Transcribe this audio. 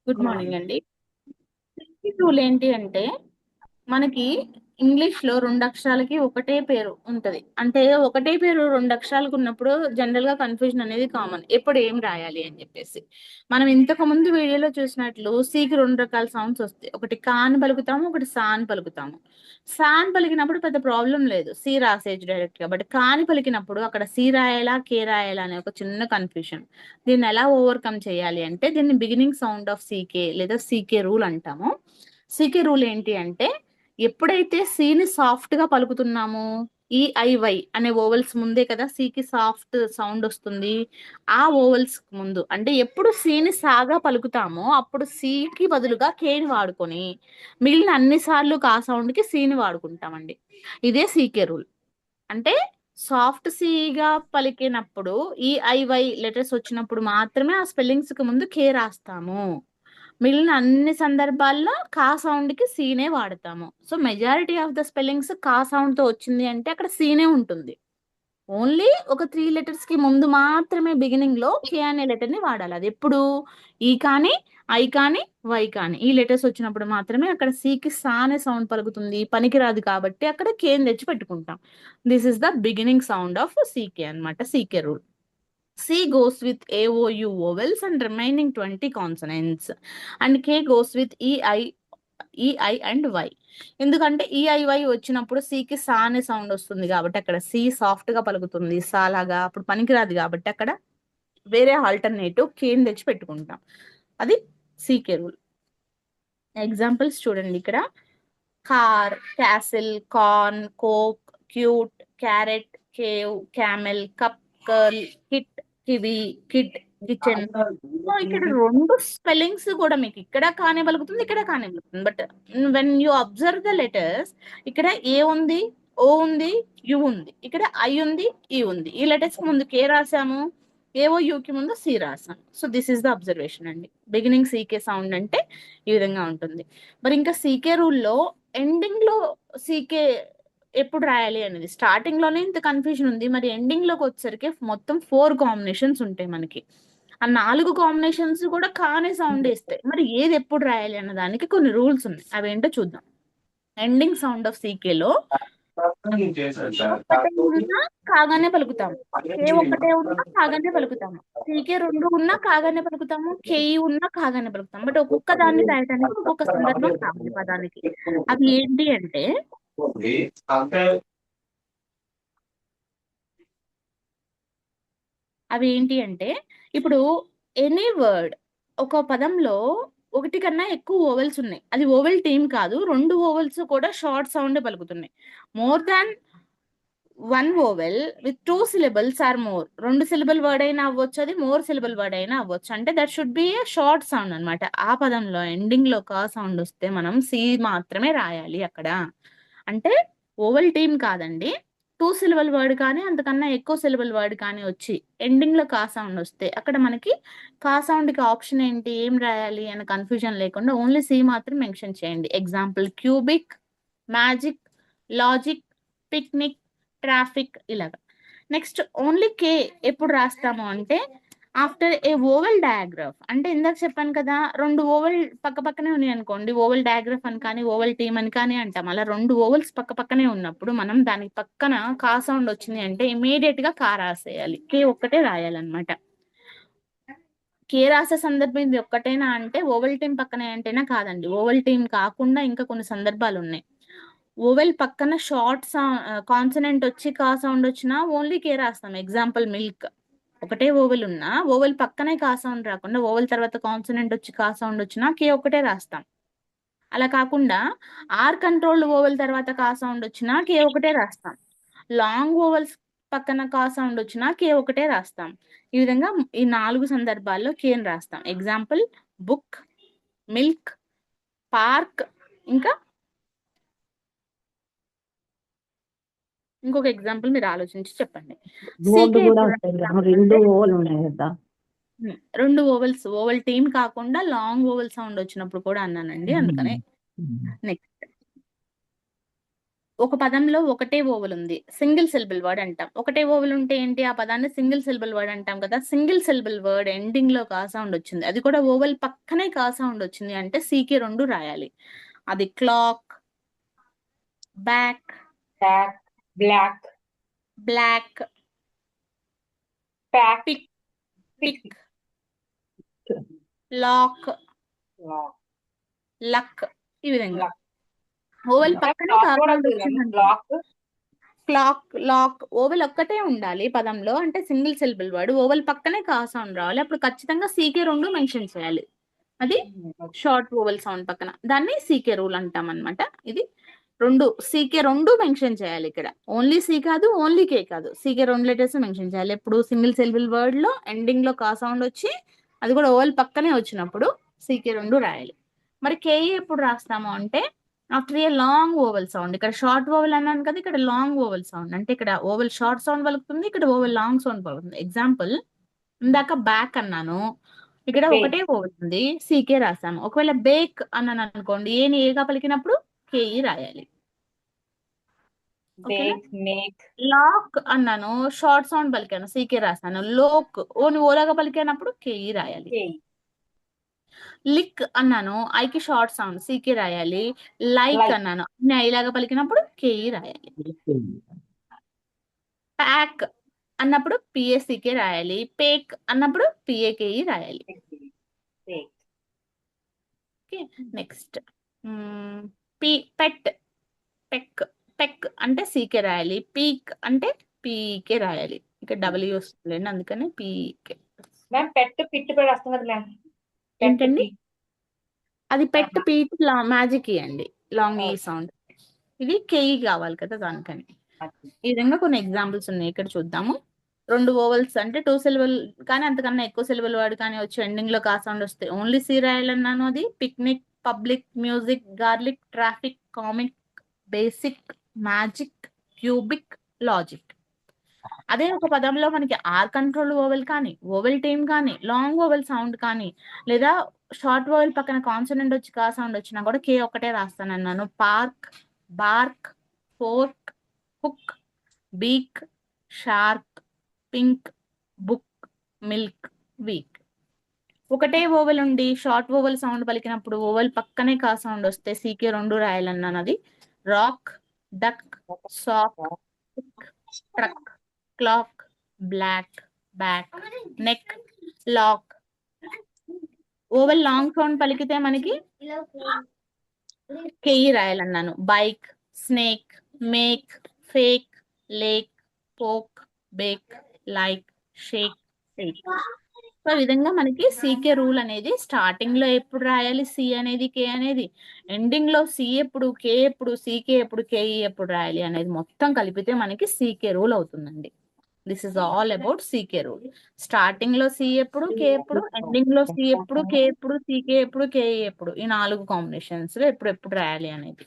Good morning అండి. Rule ఏంటి అంటే మనకి ఇంగ్లీష్ లో రెండు అక్షరాలకి ఒకటే పేరు ఉంటది. అంటే ఒకటే పేరు రెండు అక్షరాలకు ఉన్నప్పుడు జనరల్ గా కన్ఫ్యూజన్ అనేది కామన్. ఎప్పుడు ఏం రాయాలి అని చెప్పేసి మనం ఇంతకు ముందు వీడియోలో చూసినట్లు సికి రెండు రకాల సౌండ్స్ వస్తాయి. ఒకటి కా అని పలుకుతాము, ఒకటి సా అని పలుకుతాము. సా అని పలికినప్పుడు పెద్ద ప్రాబ్లం లేదు, సి రాసేయచ్చు డైరెక్ట్ గా. బట్ కా అని పలికినప్పుడు అక్కడ సి రాయాలా కే రాయాలా అనే ఒక చిన్న కన్ఫ్యూజన్. దీన్ని ఎలా ఓవర్కమ్ చేయాలి అంటే దీన్ని బిగినింగ్ సౌండ్ ఆఫ్ సీకే లేదా సీకే రూల్ అంటాము. సీకే రూల్ ఏంటి అంటే ఎప్పుడైతే సీని సాఫ్ట్ గా పలుకుతున్నామో ఈఐవై అనే ఓవెల్స్ ముందే కదా సీకి సాఫ్ట్ సౌండ్ వస్తుంది. ఆ ఓవెల్స్ ముందు అంటే ఎప్పుడు సీని సాగా పలుకుతామో అప్పుడు సీకి బదులుగా కేని వాడుకొని మిగిలిన అన్ని సార్లు కా సౌండ్ కి సీని వాడుకుంటామండి. ఇదే సీకే రూల్. అంటే సాఫ్ట్ సీగా పలికినప్పుడు ఈఐవై లెటర్స్ వచ్చినప్పుడు మాత్రమే ఆ స్పెల్లింగ్స్ కి ముందు కే రాస్తాము. మిగిలిన అన్ని సందర్భాల్లో కా సౌండ్ కి సీనే వాడతాము. So majority of the spellings కా సౌండ్ తో వచ్చింది అంటే అక్కడ సీనే ఉంటుంది. ఓన్లీ ఒక 3 లెటర్స్ కి ముందు మాత్రమే బిగినింగ్ లో కే అనే లెటర్ ని వాడాలి. అది ఎప్పుడు ఈ కానీ ఐ కానీ వై కానీ ఈ లెటర్స్ వచ్చినప్పుడు మాత్రమే అక్కడ సికి సా అనే సౌండ్ పలుకుతుంది. పనికిరాదు కాబట్టి అక్కడ కేని తెచ్చి పెట్టుకుంటాం. This is the beginning sound of CK అన్నమాట. CK rule. C goes with AOU vowels and remaining 20 consonants. And K goes with EI and Y. ఎందుకంటే ఈఐవై వచ్చినప్పుడు సికి సా అనే సౌండ్ వస్తుంది కాబట్టి అక్కడ సి సాఫ్ట్ గా పలుకుతుంది సా లాగా, అప్పుడు పనికిరాదు కాబట్టి అక్కడ వేరే ఆల్టర్నేటివ్ కేని తెచ్చి పెట్టుకుంటాం. అది సీకే రూల్. ఎగ్జాంపుల్స్ చూడండి ఇక్కడ. Car, castle, corn, coke, cute, carrot, cave, camel, cup, curl, kit, kiwi, kid, kitchen. ఇక్కడ రెండు స్పెల్లింగ్స్ కూడా మీకు ఇక్కడ కానే పలుకుతుంది, ఇక్కడ కానే పలుకుతుంది. But when you observe the letters ఇక్కడ ఏ ఉంది, ఓ ఉంది, యు ఉంది, ఇక్కడ ఐ ఉంది, ఈ ఉంది. ఈ లెటర్స్ కి ముందు కే రాసాము, ఏవో యూకి ముందు సి రాసాము. So this is the observation అండి. బిగినింగ్ సీకే సౌండ్ అంటే ఈ విధంగా ఉంటుంది. మరి ఇంకా సీకే రూల్లో ఎండింగ్ లో సీకే ఎప్పుడు రాయాలి అనేది స్టార్టింగ్ లోనే ఇంత కన్ఫ్యూజన్ ఉంది. మరి ఎండింగ్ లోకి వచ్చేసరికి మొత్తం 4 కాంబినేషన్స్ ఉంటాయి మనకి. ఆ 4 కాంబినేషన్స్ కూడా కానే సౌండ్ వేస్తాయి. మరి ఏది ఎప్పుడు రాయాలి అన్న దానికి కొన్ని రూల్స్ ఉన్నాయి. అవేంటో చూద్దాం. ఎండింగ్ సౌండ్ ఆఫ్ సీకేలో ఒక్కటే ఉన్నా కాగానే పలుకుతాము, కే ఒక్కటే ఉన్నా కాగానే పలుకుతాము, సీకే రెండు ఉన్నా కాగానే పలుకుతాము, కేఈ ఉన్నా కాగానే పలుకుతాము. బట్ ఒక్కొక్క దాన్ని రాయడానికి ఒక్కొక్క సందర్భం కావాలి పదానికి. అవి ఏంటి అంటే ఇప్పుడు ఎనీ వర్డ్ ఒక పదంలో ఒకటి కన్నా ఎక్కువ ఓవెల్స్ ఉన్నాయి. అది ఓవెల్ టీమ్ కాదు, రెండు ఓవెల్స్ కూడా షార్ట్ సౌండ్ పలుకుతున్నాయి. More than 1 vowel with 2 syllables or more. 2 syllable word అయినా అవ్వచ్చు, అది మోర్ సిలబుల్ వర్డ్ అయినా అవ్వచ్చు. అంటే that should be a short sound అనమాట. ఆ పదంలో ఎండింగ్ లో కా సౌండ్ వస్తే మనం సి మాత్రమే రాయాలి అక్కడ. అంటే ఓవెల్ టీమ్ కాదండి, 2 syllable వర్డ్ కానీ అంతకన్నా ఎక్కువ సిలబుల్ వర్డ్ కానీ వచ్చి ఎండింగ్ లో కా సౌండ్ వస్తే అక్కడ మనకి కా సౌండ్ కి ఆప్షన్ ఏంటి, ఏం రాయాలి అనే కన్ఫ్యూజన్ లేకుండా ఓన్లీ సి మాత్రం మెన్షన్ చేయండి. Example cubic, magic, logic, picnic, traffic ఇలాగా. నెక్స్ట్ ఓన్లీ కే ఎప్పుడు రాస్తాము అంటే ఆఫ్టర్ ఏ ఓవెల్ డయాగ్రాఫ్. అంటే ఇందాక చెప్పాను కదా, రెండు ఓవెల్ పక్క పక్కనే ఉన్నాయి అనుకోండి, ఓవెల్ డయాగ్రాఫ్ అని కానీ ఓవెల్ టీమ్ అని కానీ అంటాం. అలా రెండు ఓవెల్స్ పక్క పక్కనే ఉన్నప్పుడు మనం దానికి పక్కన కా సౌండ్ వచ్చింది అంటే ఇమీడియట్ గా కా రాసేయాలి, కే ఒక్కటే రాయాలన్నమాట. కే రాసే సందర్భం ఇది ఒక్కటేనా అంటే ఓవెల్ టీమ్ పక్కనే అంటేనా కాదండి, ఓవెల్ టీమ్ కాకుండా ఇంకా కొన్ని సందర్భాలు ఉన్నాయి. ఓవెల్ పక్కన షార్ట్ కాన్సనెంట్ వచ్చి కా సౌండ్ వచ్చినా ఓన్లీ కే రాస్తాం. Example milk. ఒకటే ఓవెల్ ఉన్నా ఓవెల్ పక్కనే కా సౌండ్ రాకుండా ఓవెల్ తర్వాత కాన్సనెంట్ వచ్చి కా సౌండ్ వచ్చినా కే ఒకటే రాస్తాం. అలా కాకుండా ఆర్ కంట్రోల్డ్ ఓవెల్ తర్వాత కా సౌండ్ వచ్చినా కే ఒకటే రాస్తాం. లాంగ్ ఓవెల్స్ పక్కన కా సౌండ్ వచ్చినా కే ఒకటే రాస్తాం. ఈ విధంగా ఈ 4 సందర్భాల్లో కేని రాస్తాం. ఎగ్జాంపుల్ బుక్, మిల్క్, పార్క్, ఇంకా ఇంకొక ఎగ్జాంపుల్ మీరు ఆలోచించి చెప్పండి. బోర్డు సీకే కూడా ఎప్పుడు వస్తాయి కదా, రాస్తాము రెండు అంటే ఓవల్ ఉన్నాయి కదా. రెండు ఓవెల్స్, ఓవెల్ టీమ్ కాకుండా లాంగ్ ఓవెల్ సౌండ్ వచ్చినప్పుడు కూడా అన్నానండి, అందుకనే. నెక్స్ట్ ఒక పదంలో ఒకటే ఓవెల్ ఉంది, సింగిల్ సిలబుల్ వర్డ్ అంటాం. ఒకటే ఓవెల్ ఉంటే ఏంటి, ఆ పదాన్ని సింగిల్ సిలబుల్ వర్డ్ అంటాం కదా. సింగిల్ సిలబుల్ వర్డ్ ఎండింగ్ లో కా సౌండ్ వచ్చింది, అది కూడా ఓవెల్ పక్కనే కా సౌండ్ వచ్చింది అంటే సీకి రెండు రాయాలి. అది clock, back, back, black, black, pack, pick, pick, pick, lock, lock, luck. ఈ విధంగా లక్. ఓవెల్ పక్కనే కా లాక్ కూడా సౌండ్ వస్తుంది మ్యామ్. వచ్చింది. లాక్, క్లాక్, లాక్, ఓవెల్ ఒక్కటే ఉండాలి పదంలో, అంటే సింగిల్ సిలబుల్ వర్డ్, ఓవెల్ పక్కనే కా సౌండ్ రావాలి, అప్పుడు ఖచ్చితంగా సీకే రెండు మెన్షన్ చేయాలి. అది షార్ట్ ఓవెల్ సౌండ్ పక్కన, దాన్ని సీకే రూల్ అంటాం అనమాట. ఇది రెండు సీకే రెండు మెన్షన్ చేయాలి ఇక్కడ. ఓన్లీ సి కాదు, ఓన్లీ కే కాదు, సీకే రెండు లెటర్స్ మెన్షన్ చేయాలి. ఎప్పుడు సింగిల్ సిలబుల్ వర్డ్ లో ఎండింగ్ లో కా సౌండ్ వచ్చి అది కూడా ఓవెల్ పక్కనే వచ్చినప్పుడు సీకే రెండు రాయాలి. మరి కేఈ ఎప్పుడు రాస్తాము అంటే after a long vowel sound. ఇక్కడ షార్ట్ ఓవెల్ అన్నాను కదా, ఇక్కడ లాంగ్ ఓవెల్ సౌండ్, అంటే ఇక్కడ ఓవెల్ షార్ట్ సౌండ్ పలుకుతుంది, ఇక్కడ ఓవెల్ లాంగ్ సౌండ్ పలుకుతుంది. ఎగ్జాంపుల్, ఇందాక బ్యాక్ అన్నాను, ఇక్కడ బేక్, ఒకటే ఓవెల్ ఉంది, సీకే రాసాము. ఒకవేళ బేక్ అన్నాను అనుకోండి, ఏని ఏగా పలికినప్పుడు కేఈ రాయాలి. ఓకేనా. బేక్, మేక్, లాక్ అన్నాను, షార్ట్ సౌండ్ పలికాను, సీకే రాసాను. లోక్ ఓని ఓలాగా పలికినప్పుడు కేఈ రాయాలి. కేక్, లిక్ అన్నాను, ఐకి షార్ట్ సౌండ్, సీకే రాయాలి. లైక్ లైక్, అన్నాను, ఐలాగా పలికినప్పుడు కేఈ రాయాలి. ప్యాక్ అన్నప్పుడు పిఎస్సికే రాయాలి. పేక్ అన్నప్పుడు పిఏకేఈ రాయాలి. పేక్. ఓకే. నెక్స్ట్ పి పెట్, పెక్, పెక్ అంటే సీకే రాయాలి. పీక్ అంటే పీకే రాయాలి. ఇక్కడ డబ్ల్యూ వస్తుందండి, అందుకని పీకే. మ్యామ్ పెట్ పిట్ కూడా వస్తుంది కదా మ్యామ్. పెట్ ఏంటండి, పి. అది పెట్ పీట్ మ్యాజిక్ అండి, లాంగ్ ఈ సౌండ్. ఇది కేఈ కావాలి కదా దానికని. ఈ విధంగా కొన్ని ఎగ్జాంపుల్స్ ఉన్నాయి, ఇక్కడ చూద్దాము. రెండు ఓవెల్స్ అంటే టూ సిలబుల్ కానీ అంతకన్నా ఎక్కువ సిలబుల్ వర్డ్ కానీ వచ్చి ఎండింగ్ లో కా సౌండ్ వస్తే ఓన్లీ సి రాయాలన్నాను. అది picnic, public, music, garlic, traffic, comic, basic, magic, cubic, logic. అదే ఒక పదంలో మనకి ఆర్ కంట్రోల్ ఓవెల్ కానీ, ఓవెల్ టీమ్ కానీ, లాంగ్ ఓవెల్ సౌండ్ కానీ, లేదా షార్ట్ ఓవెల్ పక్కన కాన్సనెంట్ వచ్చి కా సౌండ్ వచ్చినా కూడా కే ఒకటే రాస్తానన్నాను. Park, bark, fork, hook, beak, shark, pink, book, milk, week. ఒకటే ఓవెల్ ఉండి షార్ట్ ఓవెల్ సౌండ్ పలికినప్పుడు ఓవెల్ పక్కనే కా సౌండ్ వస్తే సీకే రెండు రాయాలన్నాను. అది rock, duck, sock, truck, clock, black, back, neck, lock. Vowel long sound పలికితే మనకి కేఈ రాయాలన్నాను. Bike, snake, make, fake, lake, poke, bake, like, shake, shake. So ఈ విధంగా మనకి సీకే రూల్ అనేది స్టార్టింగ్ లో ఎప్పుడు రాయాలి సి అనేది, కే అనేది, ఎండింగ్ లో సి ఎప్పుడు, కే ఎప్పుడు, సీకే ఎప్పుడు, కేఈ ఎప్పుడు రాయాలి అనేది మొత్తం కలిపితే మనకి సీకే రూల్ అవుతుందండి. This is all about CK rule. Starting లో సి ఎప్పుడు, కే ఎప్పుడు, ఎండింగ్ లో సి ఎప్పుడు, కే ఎప్పుడు, సీకే ఎప్పుడు, కేఈ ఎప్పుడు, ఈ నాలుగు కాంబినేషన్స్ లో ఎప్పుడు ఎప్పుడు రాయాలి అనేది.